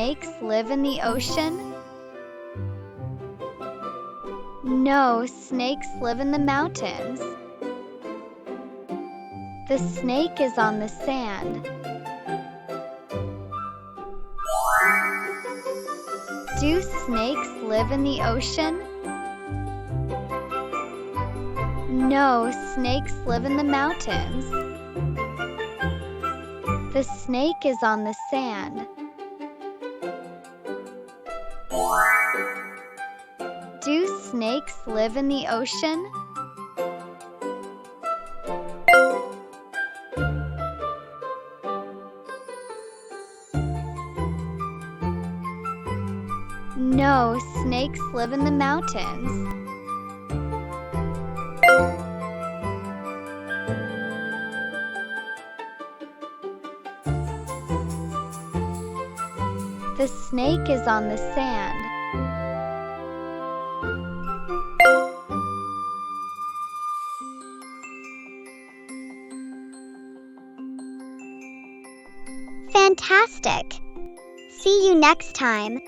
snakes live in the ocean? No, snakes live in the mountains. The snake is on the sand. Do snakes live in the ocean? No, snakes live in the mountains. The snake is on the sand. Do snakes live in the ocean? No, snakes live in the mountains. The snake is on the sand. Fantastic! See you next time.